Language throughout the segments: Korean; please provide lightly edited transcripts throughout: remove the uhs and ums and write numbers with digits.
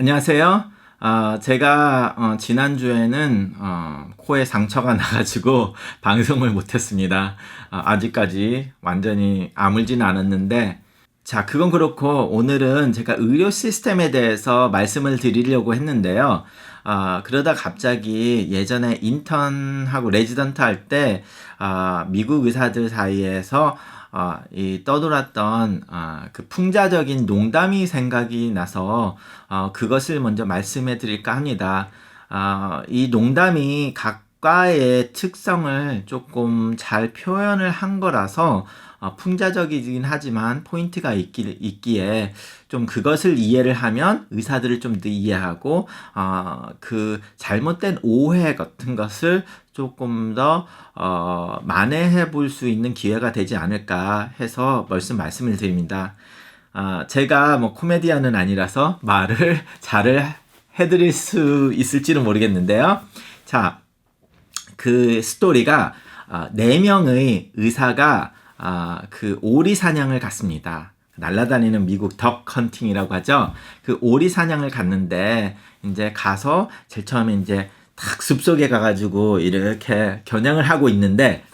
안녕하세요. 제가 지난주에는 코에 상처가 나가지고 방송을 못했습니다. 아직까지 완전히 아물지는 않았는데, 자, 그건 그렇고 오늘은 제가 의료 시스템에 대해서 말씀을 드리려고 했는데요. 그러다 갑자기 예전에 인턴하고 레지던트 할 때 미국 의사들 사이에서 이 떠돌았던 그 풍자적인 농담이 생각이 나서 그것을 먼저 말씀해 드릴까 합니다. 이 농담이 각과의 특성을 조금 잘 표현을 한 거라서 풍자적이긴 하지만 포인트가 있기에 좀 그것을 이해를 하면 의사들을 좀 더 이해하고 그 잘못된 오해 같은 것을 조금 더 만회해 볼 수 있는 기회가 되지 않을까 해서 말씀을 드립니다. 제가 뭐 코미디언은 아니라서 말을 잘 해드릴 수 있을지는 모르겠는데요. 자, 그 스토리가 4명의 의사가 그 오리 사냥을 갔습니다. 날아다니는 미국 덕 헌팅이라고 하죠. 그 오리 사냥을 갔는데 이제 가서 제일 처음에 이제 딱 숲속에 가가지고 이렇게 겨냥을 하고 있는데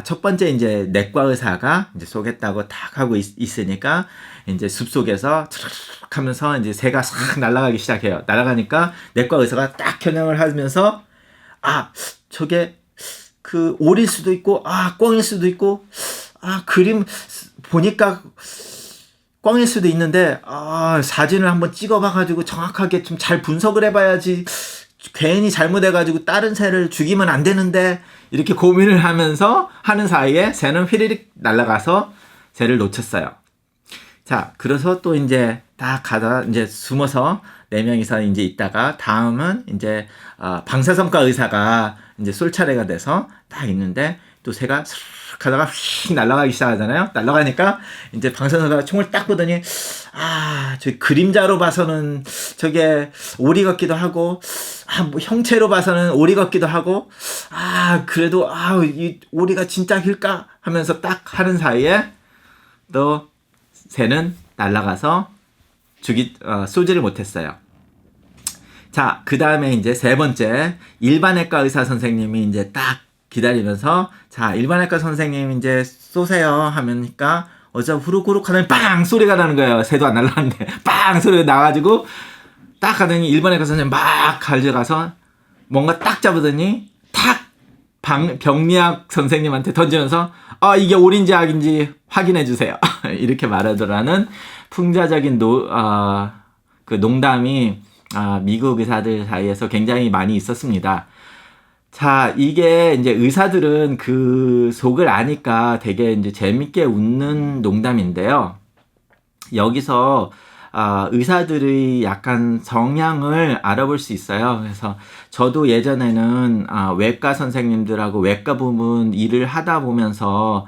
첫 번째 이제 내과 의사가 이제 쏘겠다고 탁 하고 있으니까 이제 숲속에서 트르륵 하면서 이제 새가 싹 날아가기 시작해요. 날아가니까 내과 의사가 딱 겨냥을 하면서 저게 그 오리일 수도 있고 꿩일 수도 있고 그림 보니까 꿩일 수도 있는데 사진을 한번 찍어봐가지고 정확하게 좀 잘 분석을 해봐야지 괜히 잘못해가지고 다른 새를 죽이면 안 되는데 이렇게 고민을 하면서 하는 사이에 새는 휘리릭 날아가서 새를 놓쳤어요. 자, 그래서 또 이제 딱 가다 이제 숨어서 4명이서 이제 있다가 다음은 이제 방사선과 의사가 이제 쏠 차례가 돼서 딱 있는데 또 새가 스르륵 하다가 휙 날아가기 시작하잖아요. 날아가니까 이제 방사선과 총을 딱 보더니 저 그림자로 봐서는 저게 오리 같기도 하고 뭐 형체로 봐서는 오리 같기도 하고 그래도 이 오리가 진짜 길까 하면서 딱 하는 사이에 또 새는 날아가서 쏘지를 못했어요. 자, 그 다음에 이제 3번째 일반외과 의사 선생님이 이제 딱 기다리면서 자, 일반외과 선생님 이제 쏘세요 하면니까 어쩌 후루후룩 하더니 빵 소리가 나는 거예요. 새도 안 날라갔는데 빵 소리가 나가지고 딱 하더니 일반외과 선생님 막 가져가서 뭔가 딱 잡으더니 탁 병리학 선생님한테 던지면서 이게 오리인지 악인지 확인해 주세요. 이렇게 말하더라는 풍자적인 그 농담이 미국 의사들 사이에서 굉장히 많이 있었습니다. 자, 이게 이제 의사들은 그 속을 아니까 되게 이제 재밌게 웃는 농담인데요. 여기서 의사들의 약간 성향을 알아볼 수 있어요. 그래서 저도 예전에는 외과 선생님들하고 외과 부문 일을 하다 보면서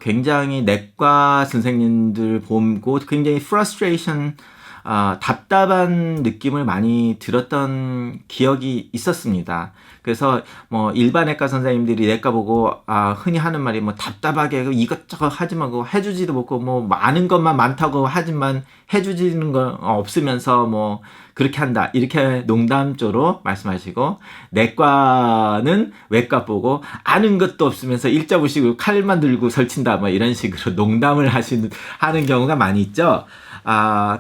굉장히 내과 선생님들 보고 굉장히 frustration, 답답한 느낌을 많이 들었던 기억이 있었습니다. 그래서 뭐 일반외과 선생님들이 내과 보고 흔히 하는 말이 뭐 답답하게 이것저것 하지 말고 해주지도 못고 뭐 많은 것만 많다고 하지만 해주지는 거 없으면서 뭐 그렇게 한다 이렇게 농담조로 말씀하시고 내과는 외과 보고 아는 것도 없으면서 일자부식으로 칼만 들고 설친다 뭐 이런 식으로 농담을 하는 경우가 많이 있죠.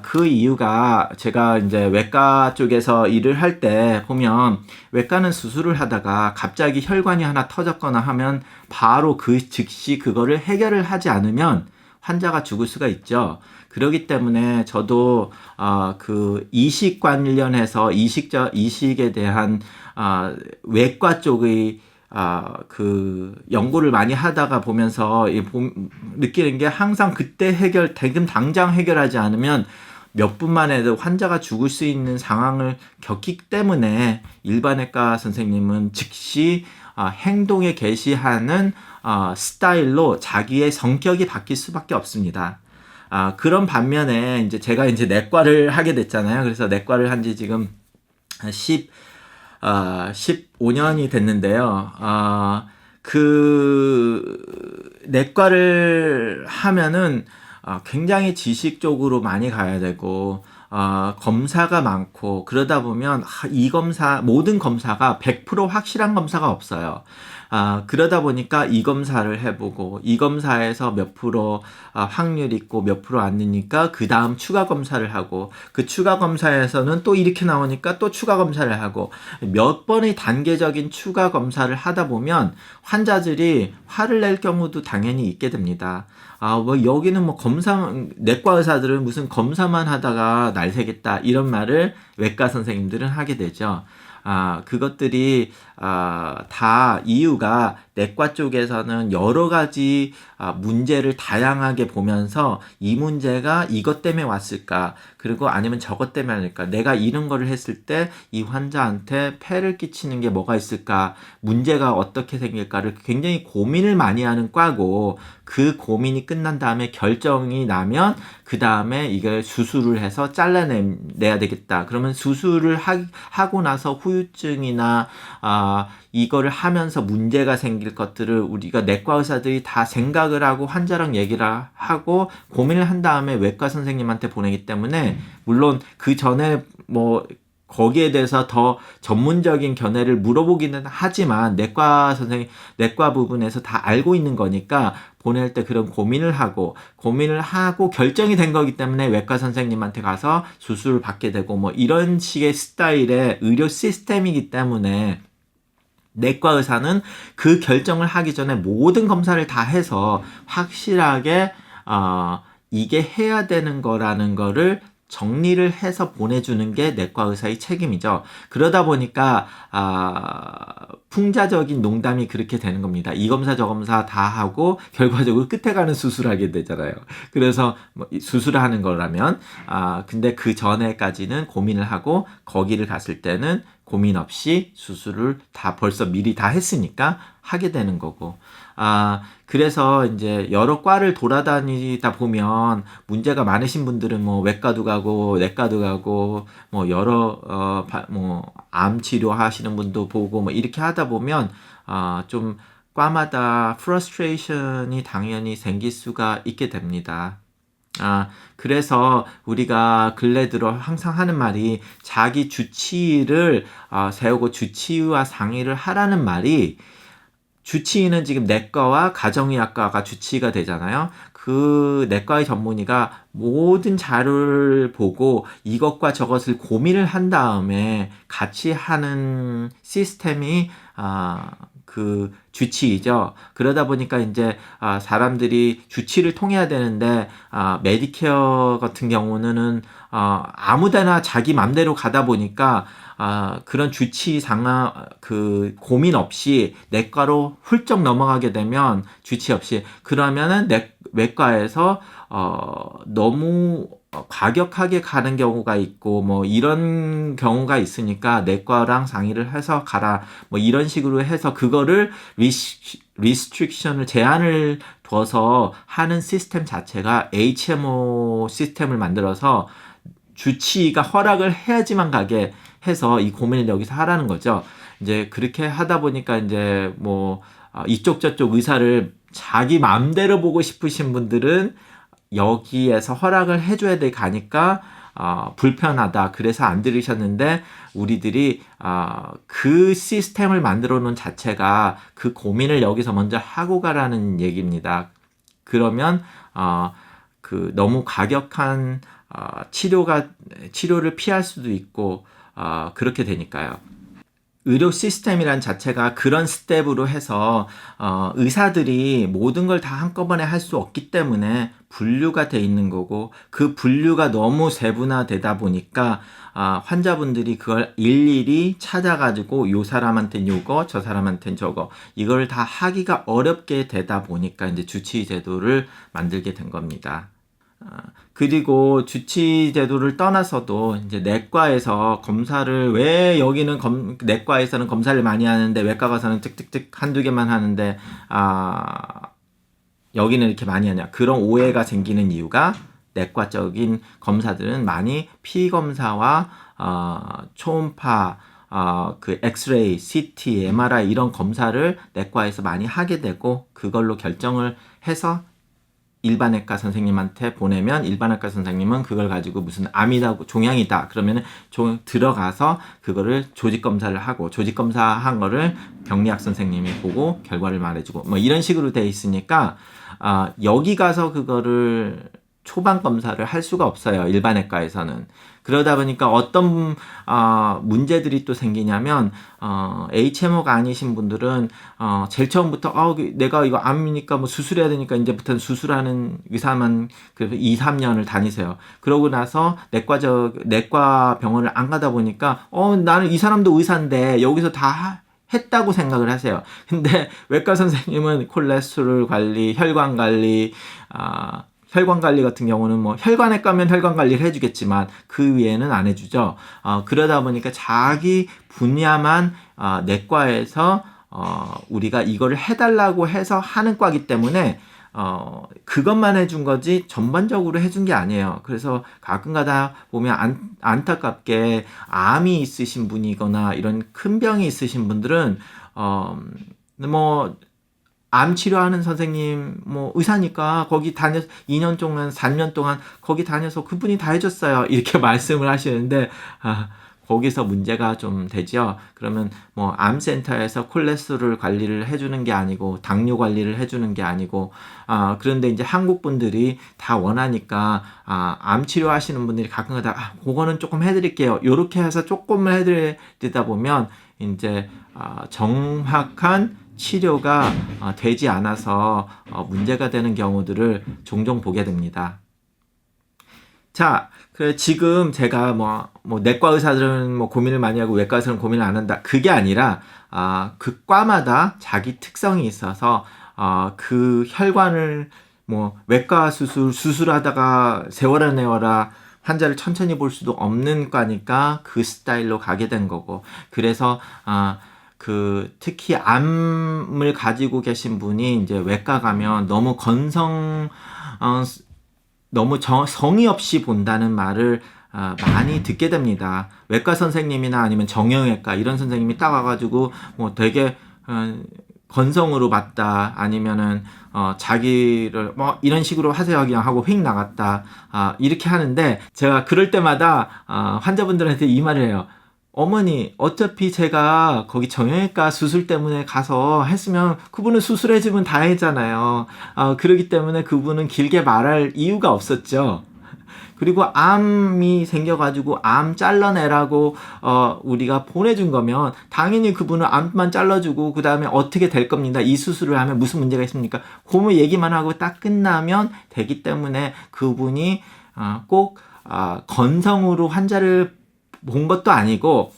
그 이유가 제가 이제 외과 쪽에서 일을 할 때 보면 외과는 수술을 하다가 갑자기 혈관이 하나 터졌거나 하면 바로 그 즉시 그거를 해결을 하지 않으면 환자가 죽을 수가 있죠. 그렇기 때문에 저도 그 이식 관련해서 이식에 대한 외과 쪽의 그 연구를 많이 하다가 보면서 느끼는 게 항상 그때 지금 당장 해결하지 않으면 몇 분만 해도 환자가 죽을 수 있는 상황을 겪기 때문에 일반외과 선생님은 즉시 행동에 게시하는 스타일로 자기의 성격이 바뀔 수밖에 없습니다. 그런 반면에 이제 제가 이제 내과를 하게 됐잖아요. 그래서 내과를 한 지 지금 15년이 됐는데요. 그 내과를 하면은 굉장히 지식적으로 많이 가야 되고 검사가 많고 그러다 보면 이 모든 검사가 100% 확실한 검사가 없어요. 그러다 보니까 이 검사를 해보고 이 검사에서 몇 프로 확률 있고 몇 프로 안 되니까 그 다음 추가 검사를 하고 그 추가 검사에서는 또 이렇게 나오니까 또 추가 검사를 하고 몇 번의 단계적인 추가 검사를 하다 보면 환자들이 화를 낼 경우도 당연히 있게 됩니다. 뭐 여기는 뭐 내과 의사들은 무슨 검사만 하다가 날 새겠다 이런 말을 외과 선생님들은 하게 되죠. 그것들이 다 이유가 내과 쪽에서는 여러 가지 문제를 다양하게 보면서 이 문제가 이것 때문에 왔을까, 그리고 아니면 저것 때문에 아닐까, 내가 이런 거를 했을 때 이 환자한테 폐를 끼치는 게 뭐가 있을까, 문제가 어떻게 생길까를 굉장히 고민을 많이 하는 과고, 그 고민이 끝난 다음에 결정이 나면 그 다음에 이걸 수술을 해서 잘라내야 되겠다. 그러면 수술을 하고 나서 후유증이나 이거를 하면서 문제가 생길 것들을 우리가 내과 의사들이 다 생각을 하고 환자랑 얘기를 하고 고민을 한 다음에 외과 선생님한테 보내기 때문에, 물론 그 전에 뭐 거기에 대해서 더 전문적인 견해를 물어보기는 하지만 내과 부분에서 다 알고 있는 거니까 보낼 때 그런 고민을 하고 결정이 된 거기 때문에 외과 선생님한테 가서 수술을 받게 되고 뭐 이런 식의 스타일의 의료 시스템이기 때문에 내과 의사는 그 결정을 하기 전에 모든 검사를 다 해서 확실하게 이게 해야 되는 거라는 거를 정리를 해서 보내주는 게 내과 의사의 책임이죠. 그러다 보니까 풍자적인 농담이 그렇게 되는 겁니다. 이 검사 저 검사 다 하고 결과적으로 끝에 가는 수술하게 되잖아요. 그래서 뭐 수술을 하는 거라면 근데 그 전에까지는 고민을 하고 거기를 갔을 때는 고민 없이 수술을 다 벌써 미리 다 했으니까 하게 되는 거고. 그래서 이제 여러 과를 돌아다니다 보면 문제가 많으신 분들은 뭐 외과도 가고 내과도 가고 뭐 여러 암 치료하시는 분도 보고 뭐 이렇게 하다 보면 좀 과마다 프러스트레이션이 당연히 생길 수가 있게 됩니다. 그래서 우리가 근래 들어 항상 하는 말이 자기 주치의를 세우고 주치의와 상의를 하라는 말이, 주치의는 지금 내과와 가정의학과가 주치의가 되잖아요. 그 내과의 전문의가 모든 자료를 보고 이것과 저것을 고민을 한 다음에 같이 하는 시스템이 그 주치의죠. 그러다 보니까 이제 사람들이 주치의를 통해야 되는데 메디케어 같은 경우는 아무데나 자기 맘대로 가다 보니까 그런 주치의 그 고민 없이 내과로 훌쩍 넘어가게 되면 주치 없이, 그러면은 외과에서 너무 과격하게 가는 경우가 있고 뭐 이런 경우가 있으니까 내과랑 상의를 해서 가라 뭐 이런 식으로 해서 그거를 리스트릭션을 제한을 둬서 하는 시스템 자체가 HMO 시스템을 만들어서 주치의가 허락을 해야지만 가게 해서 이 고민을 여기서 하라는 거죠. 이제 그렇게 하다 보니까 이제 뭐 이쪽 저쪽 의사를 자기 마음대로 보고 싶으신 분들은 여기에서 허락을 해줘야 돼 가니까 불편하다. 그래서 안 들으셨는데, 우리들이 그 시스템을 만들어 놓은 자체가 그 고민을 여기서 먼저 하고 가라는 얘기입니다. 그러면 그 너무 과격한 치료를 피할 수도 있고 그렇게 되니까요. 의료 시스템이란 자체가 그런 스텝으로 해서 의사들이 모든 걸 다 한꺼번에 할 수 없기 때문에 분류가 돼 있는 거고, 그 분류가 너무 세분화되다 보니까 환자분들이 그걸 일일이 찾아가지고 요 사람한테는 요거, 저 사람한테는 저거, 이걸 다 하기가 어렵게 되다 보니까 이제 주치의 제도를 만들게 된 겁니다. 그리고 주치의 제도를 떠나서도 이제 내과에서 검사를, 왜 여기는 내과에서는 검사를 많이 하는데 외과 가서는 틱틱틱 한두 개만 하는데 여기는 이렇게 많이 하냐, 그런 오해가 생기는 이유가, 내과적인 검사들은 많이 피검사와 초음파, 그 엑스레이, CT, MRI 이런 검사를 내과에서 많이 하게 되고 그걸로 결정을 해서 일반외과 선생님한테 보내면 일반외과 선생님은 그걸 가지고 무슨 암이다, 종양이다 그러면은 들어가서 그거를 조직검사를 하고 조직검사한 거를 병리학 선생님이 보고 결과를 말해주고 뭐 이런 식으로 돼 있으니까 여기 가서 그거를 초반 검사를 할 수가 없어요. 일반외과에서는. 그러다 보니까 어떤 문제들이 또 생기냐면 HMO가 아니신 분들은 제일 처음부터 내가 이거 암이니까 뭐 수술해야 되니까 이제부터는 수술하는 의사만 그래서 2, 3년을 다니세요. 그러고 나서 내과 병원을 안 가다 보니까 나는 이 사람도 의사인데 여기서 다 했다고 생각을 하세요. 근데 외과 선생님은 콜레스테롤 관리, 혈관 관리, 혈관 관리 같은 경우는 뭐 혈관에 가면 혈관 관리를 해주겠지만 그 외에는 안 해주죠. 그러다 보니까 자기 분야만 내과에서 우리가 이거를 해달라고 해서 하는 과기 때문에 그것만 해준 거지 전반적으로 해준 게 아니에요. 그래서 가끔 가다 보면 안타깝게 암이 있으신 분이거나 이런 큰 병이 있으신 분들은 뭐 암 치료하는 선생님 뭐 의사니까 거기 다녀서 2년 동안 3년 동안 거기 다녀서 그분이 다 해줬어요 이렇게 말씀을 하시는데 거기서 문제가 좀 되죠. 그러면 뭐 암센터에서 콜레스테롤 관리를 해주는 게 아니고 당뇨 관리를 해주는 게 아니고 그런데 이제 한국 분들이 다 원하니까 암 치료하시는 분들이 가끔가다 그거는 조금 해드릴게요 요렇게 해서 조금만 해드리다 보면 이제 정확한 치료가 되지 않아서 문제가 되는 경우들을 종종 보게 됩니다. 자, 지금 제가 뭐 내과 의사들은 뭐 고민을 많이 하고 외과 의사는 고민을 안 한다. 그게 아니라 그 과마다 자기 특성이 있어서 그 혈관을 뭐 외과 수술하다가 세워라 내워라 환자를 천천히 볼 수도 없는 과니까 그 스타일로 가게 된 거고 그래서 특히 암을 가지고 계신 분이 이제 외과 가면 너무 너무 성의 없이 본다는 말을 많이 듣게 됩니다. 외과 선생님이나 아니면 정형외과 이런 선생님이 딱 와가지고 뭐 되게 건성으로 봤다 아니면은 자기를 뭐 이런 식으로 하세요 그냥 하고 휙 나갔다 이렇게 하는데 제가 그럴 때마다 환자분들한테 이 말을 해요. 어머니 어차피 제가 거기 정형외과 수술 때문에 가서 했으면 그분은 수술해주면 다 했잖아요. 그렇기 때문에 그분은 길게 말할 이유가 없었죠. 그리고 암이 생겨가지고 암 잘라내라고 우리가 보내준 거면 당연히 그분은 암만 잘라주고 그 다음에 어떻게 될 겁니다. 이 수술을 하면 무슨 문제가 있습니까? 그 얘기만 하고 딱 끝나면 되기 때문에 그분이 꼭 건성으로 환자를 본 것도 아니고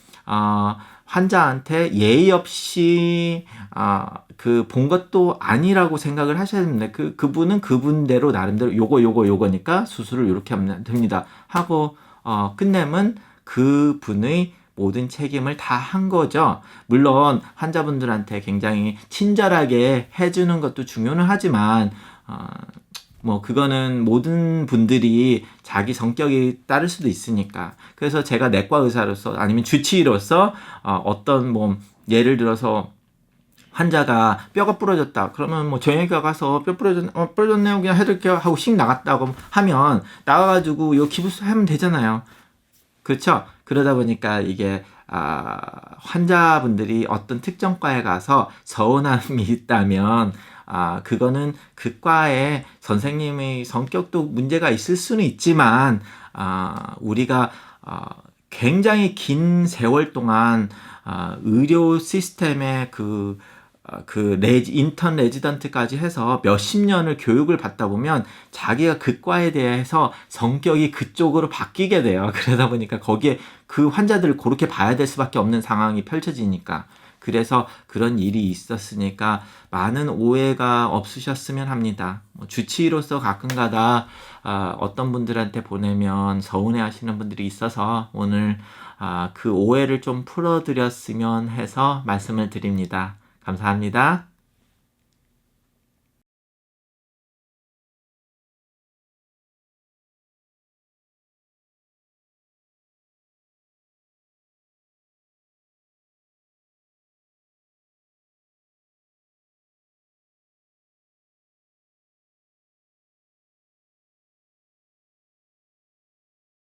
환자한테 예의 없이 본 것도 아니라고 생각을 하셔야 됩니다. 그분은 그분대로 나름대로 요거니까 수술을 이렇게 하면 됩니다 하고 끝내면 그분의 모든 책임을 다 한 거죠. 물론 환자분들한테 굉장히 친절하게 해주는 것도 중요는 하지만 뭐 그거는 모든 분들이 자기 성격이 따를 수도 있으니까. 그래서 제가 내과 의사로서 아니면 주치의로서 어떤 뭐 예를 들어서 환자가 뼈가 부러졌다. 그러면 뭐 정형외과 가서 뼈 부러졌네요. 그냥 해드릴게요 하고 씩 나갔다고 하면 나가가지고 이거 기부하면 되잖아요. 그렇죠? 그러다 보니까 이게 환자분들이 어떤 특정 과에 가서 서운함이 있다면 그거는 그 과의 선생님의 성격도 문제가 있을 수는 있지만 우리가 굉장히 긴 세월 동안 의료 시스템의 인턴 레지던트까지 해서 몇십 년을 교육을 받다 보면 자기가 그 과에 대해서 성격이 그쪽으로 바뀌게 돼요. 그러다 보니까 거기에 그 환자들을 그렇게 봐야 될 수밖에 없는 상황이 펼쳐지니까. 그래서 그런 일이 있었으니까 많은 오해가 없으셨으면 합니다. 주치의로서 가끔가다 어떤 분들한테 보내면 서운해 하시는 분들이 있어서 오늘 그 오해를 좀 풀어드렸으면 해서 말씀을 드립니다. 감사합니다.